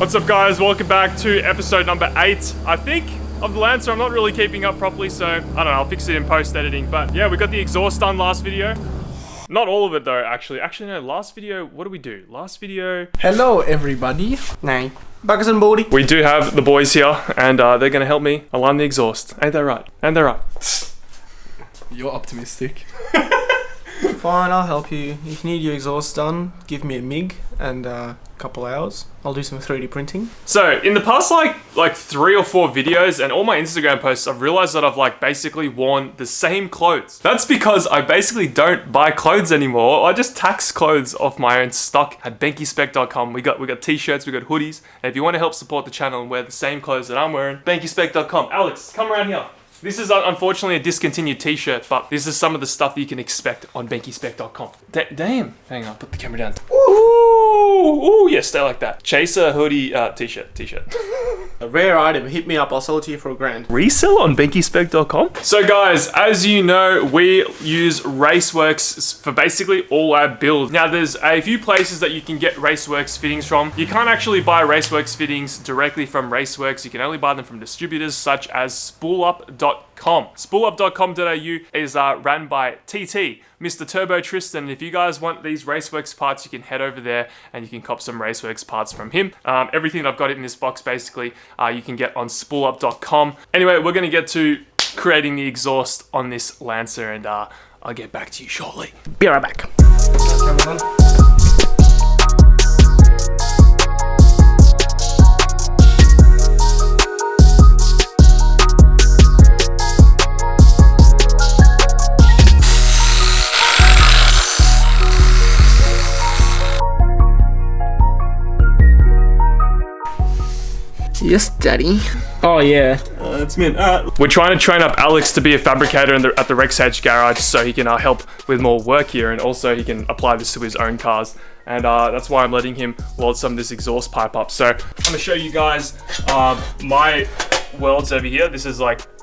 What's up guys, welcome back to episode number 8, I think, of the Lancer. I'm not really keeping up properly, so I don't know, I'll fix it in post-editing. But yeah, we got the exhaust done last video. Not all of it though, actually. Actually no, last video, what did we do? Last video... Hello everybody. Nay. Buggers and Baldy. We do have the boys here, and they're gonna help me align the exhaust. Ain't that right? Ain't that right? You're optimistic. Fine, I'll help you. If you need your exhaust done, give me a MIG and a couple hours. I'll do some 3D printing. So, in the past like 3 or 4 videos and all my Instagram posts, I've realized that I've basically worn the same clothes. That's because I basically don't buy clothes anymore. I just tax clothes off my own stock at BenkySpec.com. We got t-shirts, we got hoodies. And if you want to help support the channel and wear the same clothes that I'm wearing, BenkySpec.com. Alex, come around here. This is unfortunately a discontinued t-shirt, but this is some of the stuff that you can expect on BenkySpec.com. Damn. Hang on, put the camera down. Ooh, yeah, stay like that. Chaser hoodie t-shirt. A rare item. Hit me up. I'll sell it to you for $1,000. Resell on BenkySpec.com. So guys, as you know, we use Raceworks for basically all our builds. Now there's a few places that you can get Raceworks fittings from. You can't actually buy Raceworks fittings directly from Raceworks. You can only buy them from distributors such as SpoolUp.com. SpoolUp.com.au is ran by TT, Mr. Turbo Tristan. And if you guys want these Raceworks parts, you can head over there and you can cop some Raceworks parts from him. Everything that I've got in this box basically you can get on SpoolUp.com. Anyway, we're going to get to creating the exhaust on this Lancer, and I'll get back to you shortly. Be right back. Yes, Daddy. Oh, yeah. It's me. We're trying to train up Alex to be a fabricator at the Rex Edge garage so he can help with more work here, and also he can apply this to his own cars. And that's why I'm letting him weld some of this exhaust pipe up. So I'm going to show you guys my welds over here. This is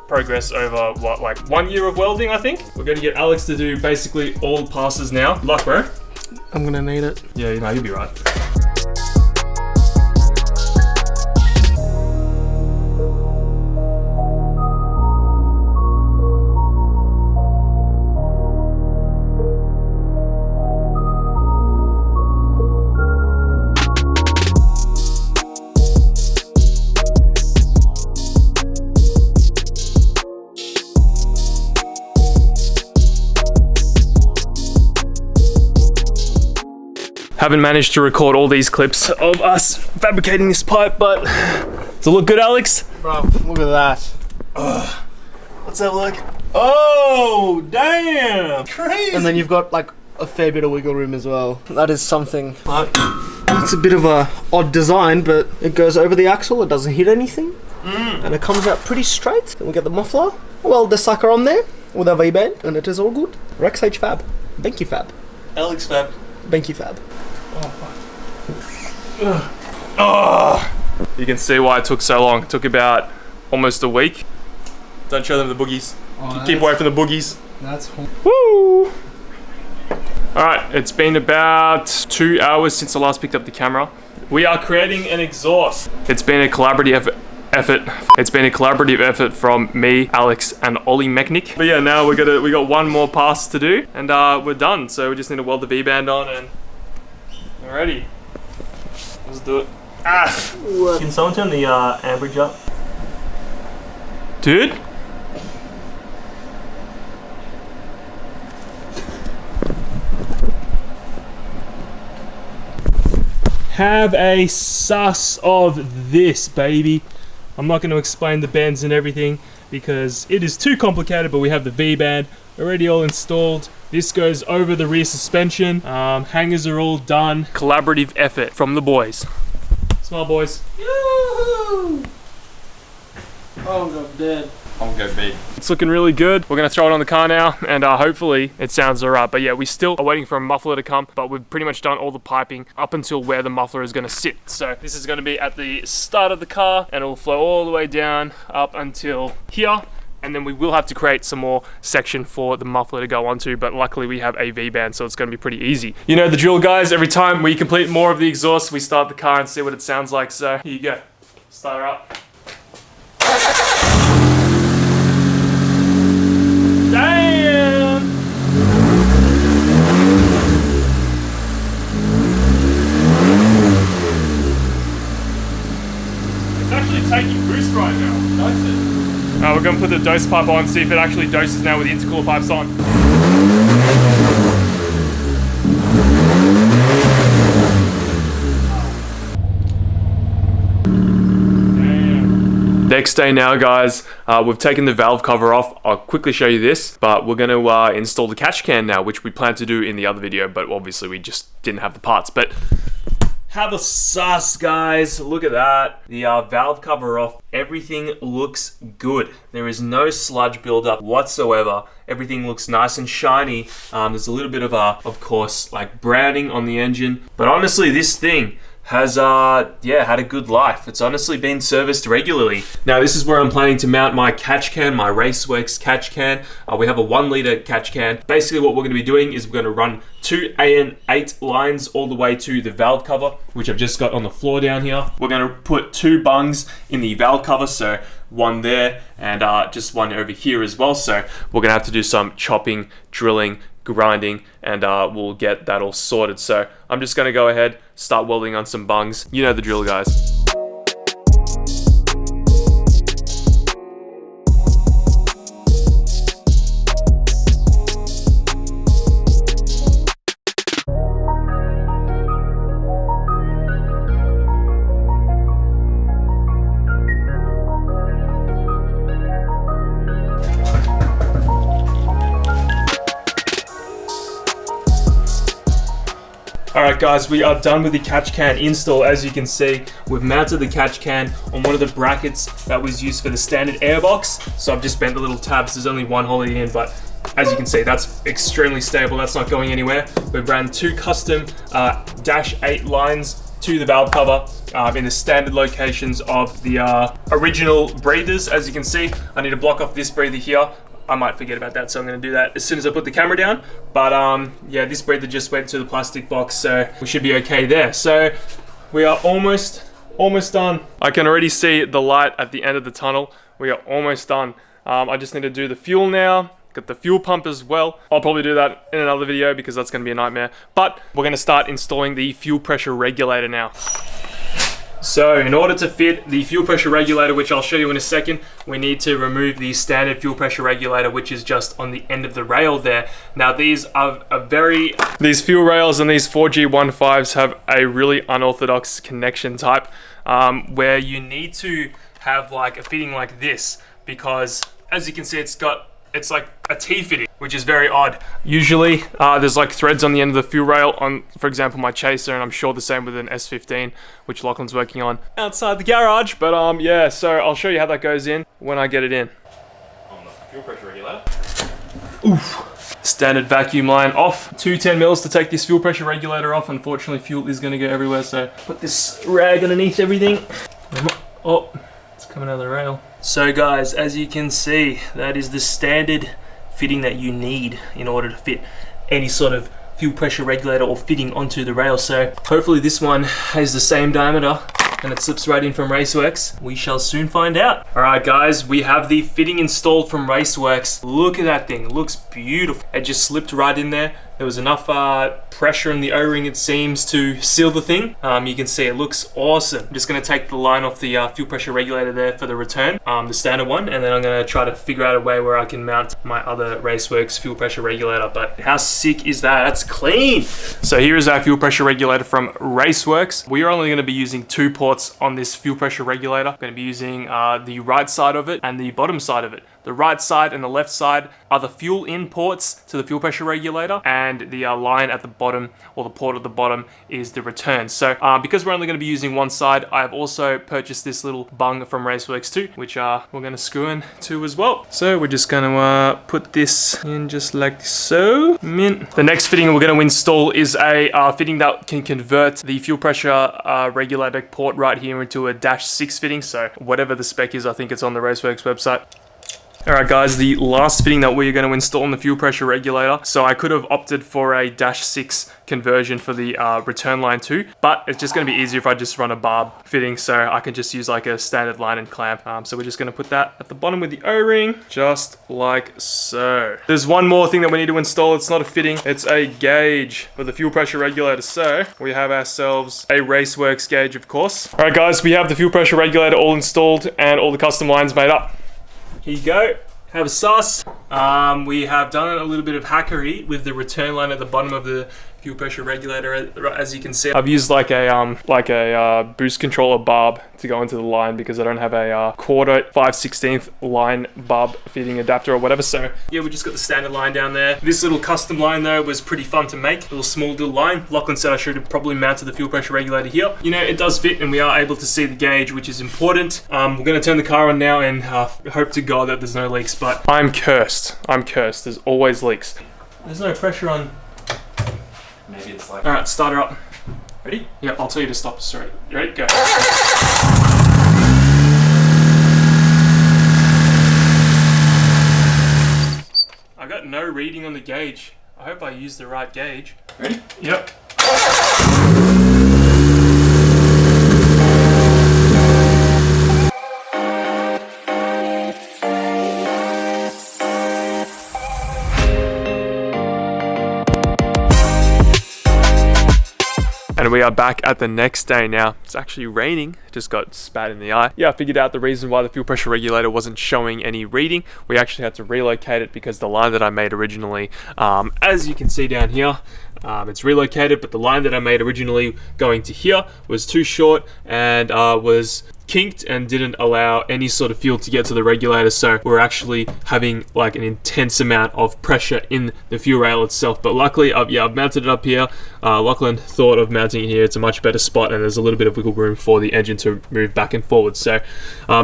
progress over what, 1 year of welding, I think. We're going to get Alex to do basically all passes now. Luck, bro. I'm gonna need it. Yeah, you know, you'll be right. Haven't managed to record all these clips of us fabricating this pipe, but does it look good, Alex? Bro, look at that. Let's have a look. Oh, damn! Crazy! And then you've got a fair bit of wiggle room as well. That is something. It's a bit of a odd design, but it goes over the axle, it doesn't hit anything. And it comes out pretty straight. Then we get the muffler. Weld the sucker on there with a V-band, and it is all good. Rex H Fab. Benky Fab. Alex Fab. Benky Fab. You can see why it took so long. It took about almost a week. Don't show them the boogies. Keep away from the boogies. That's woo! Alright, it's been about 2 hours since I last picked up the camera. We are creating an exhaust. It's been a collaborative effort. It's been a collaborative effort from me, Alex, and Ollie Mechnik. But yeah, now we got one more pass to do, and we're done. So we just need to weld the V-band on, and we're ready. Let's do it. Can someone turn the amperage up? Dude? Have a suss of this, baby. I'm not going to explain the bends and everything because it is too complicated, but we have the V-band already all installed. This goes over the rear suspension. Hangers are all done. Collaborative effort from the boys. Smile, boys. Yoo-hoo! Oh, I'm dead. I'm gonna go big. It's looking really good. We're gonna throw it on the car now, and hopefully it sounds alright. But yeah, we still are waiting for a muffler to come, but we've pretty much done all the piping up until where the muffler is gonna sit. So this is gonna be at the start of the car, and it'll flow all the way down up until here. and then we will have to create some more section for the muffler to go onto, but luckily we have a V-band, so it's going to be pretty easy. You know the drill, guys. Every time we complete more of the exhaust, we start the car and see what it sounds like. So here you go. Start her up. Damn! It's actually taking boost right now. Dose it. We're going to put the dose pipe on, see if it actually doses now with the intercooler pipes on. Next day now, guys, we've taken the valve cover off. I'll quickly show you this, but we're going to install the catch can now, which we planned to do in the other video, but obviously we just didn't have the parts. But have a sus, guys. Look at that. The valve cover off. Everything looks good. There is no sludge buildup whatsoever. Everything looks nice and shiny. There's a little bit of course, like browning on the engine. But honestly, this thing has had a good life. It's honestly been serviced regularly. Now this is where I'm planning to mount my catch can, my Raceworks catch can. We have a 1 liter catch can. Basically what we're going to be doing is we're going to run 2 AN8 lines all the way to the valve cover, which I've just got on the floor down here. We're going to put 2 bungs in the valve cover, so one there and just one over here as well. So we're going to have to do some chopping, drilling, grinding, and we'll get that all sorted. So I'm just going to go ahead, start welding on some bungs. You know the drill, guys. Alright guys, we are done with the catch can install. As you can see, we've mounted the catch can on one of the brackets that was used for the standard airbox. So I've just bent the little tabs. There's only one hole in, but as you can see, that's extremely stable. That's not going anywhere. We've ran 2 custom -8 lines to the valve cover in the standard locations of the original breathers. As you can see, I need to block off this breather here. I might forget about that, so I'm going to do that as soon as I put the camera down. But yeah, this breather just went to the plastic box, so we should be okay there. So we are almost done. I can already see the light at the end of the tunnel. We are almost done. I just need to do the fuel now. Got the fuel pump as well. I'll probably do that in another video because that's going to be a nightmare. But we're going to start installing the fuel pressure regulator now. So in order to fit the fuel pressure regulator, which I'll show you in a second, we need to remove the standard fuel pressure regulator, which is just on the end of the rail there. Now these are these fuel rails and these 4G15s have a really unorthodox connection type, where you need to have like a fitting like this, because as you can see, it's like a T-fitting, which is very odd. Usually, there's like threads on the end of the fuel rail on, for example, my Chaser, and I'm sure the same with an S15, which Lachlan's working on outside the garage. But yeah, so I'll show you how that goes in when I get it in. On the fuel pressure regulator. Oof. Standard vacuum line off. 210 mils to take this fuel pressure regulator off. Unfortunately, fuel is gonna go everywhere, so put this rag underneath everything. Oh, it's coming out of the rail. So guys, as you can see, that is the standard fitting that you need in order to fit any sort of fuel pressure regulator or fitting onto the rail. So hopefully this one has the same diameter and it slips right in from Raceworks. We shall soon find out. All right guys, we have the fitting installed from Raceworks. Look at that thing, it looks beautiful. It just slipped right in there. There was enough pressure in the O-ring, it seems, to seal the thing. You can see it looks awesome. I'm just gonna take the line off the fuel pressure regulator there for the return, the standard one, and then I'm gonna try to figure out a way where I can mount my other Raceworks fuel pressure regulator. But how sick is that? That's clean. So here is our fuel pressure regulator from Raceworks. We are only gonna be using 2 ports on this fuel pressure regulator. I'm gonna be using the right side of it and the bottom side of it. The right side and the left side are the fuel in ports to the fuel pressure regulator, and the line at the bottom, or the port at the bottom, is the return. So because we're only going to be using one side, I've also purchased this little bung from Raceworks too, which we're going to screw in to as well. So we're just going to put this in just like so. Mint. The next fitting we're going to install is a fitting that can convert the fuel pressure regulator port right here into a -6 fitting. So whatever the spec is, I think it's on the Raceworks website. Alright guys, the last fitting that we're going to install in the fuel pressure regulator. So I could have opted for a -6 conversion for the return line too, but it's just going to be easier if I just run a barb fitting, so I can just use like a standard line and clamp. So we're just going to put that at the bottom with the O-ring, just like so. There's one more thing that we need to install. It's not a fitting, it's a gauge for the fuel pressure regulator. So we have ourselves a Raceworks gauge, of course. Alright guys, we have the fuel pressure regulator all installed and all the custom lines made up. Here you go. Have a sus. We have done a little bit of hackery with the return line at the bottom of the fuel pressure regulator, as you can see. I've used like a boost controller barb to go into the line because I don't have a 1/4 5/16 line barb fitting adapter or whatever. So yeah, we just got the standard line down there. This little custom line though was pretty fun to make. A little small little line. Lachlan said I should have probably mounted the fuel pressure regulator here. You know, it does fit and we are able to see the gauge, which is important. We're gonna turn the car on now and hope to God that there's no leaks, but I'm cursed. I'm cursed. There's always leaks. There's no pressure on. Maybe it's like... Alright, start her up. Ready? Yeah, I'll tell you to stop. Sorry. You ready? Go. I got no reading on the gauge. I hope I used the right gauge. Ready? Yep. And we are back at the next day now. It's actually raining, just got spat in the eye. Yeah, I figured out the reason why the fuel pressure regulator wasn't showing any reading. We actually had to relocate it because the line that I made originally, as you can see down here, it's relocated, but the line that I made originally going to here was too short and was kinked and didn't allow any sort of fuel to get to the regulator, so we're actually having like an intense amount of pressure in the fuel rail itself. But luckily, I've mounted it up here. Lachlan thought of mounting it here. It's a much better spot and there's a little bit of wiggle room for the engine to move back and forward. So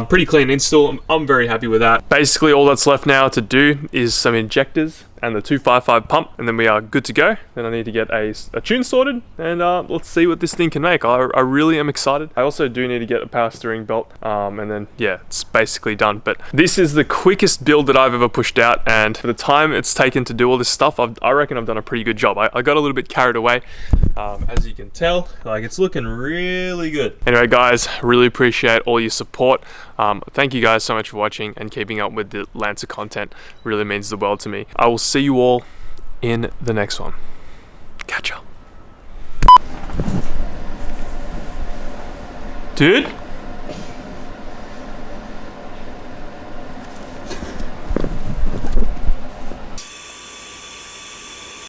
pretty clean install. I'm very happy with that. Basically all that's left now to do is some injectors and the 255 pump, and then we are good to go. Then I need to get a tune sorted and let's see what this thing can make. I really am excited. I also do need to get a power steering belt and then yeah, it's basically done. But this is the quickest build that I've ever pushed out, and for the time it's taken to do all this stuff, I reckon I've done a pretty good job. I got a little bit carried away, as you can tell. Like, it's looking really good. Anyway guys, really appreciate all your support. Thank you guys so much for watching and keeping up with the Lancer content. Really means the world to me. I will see you all in the next one. Catch ya. Dude?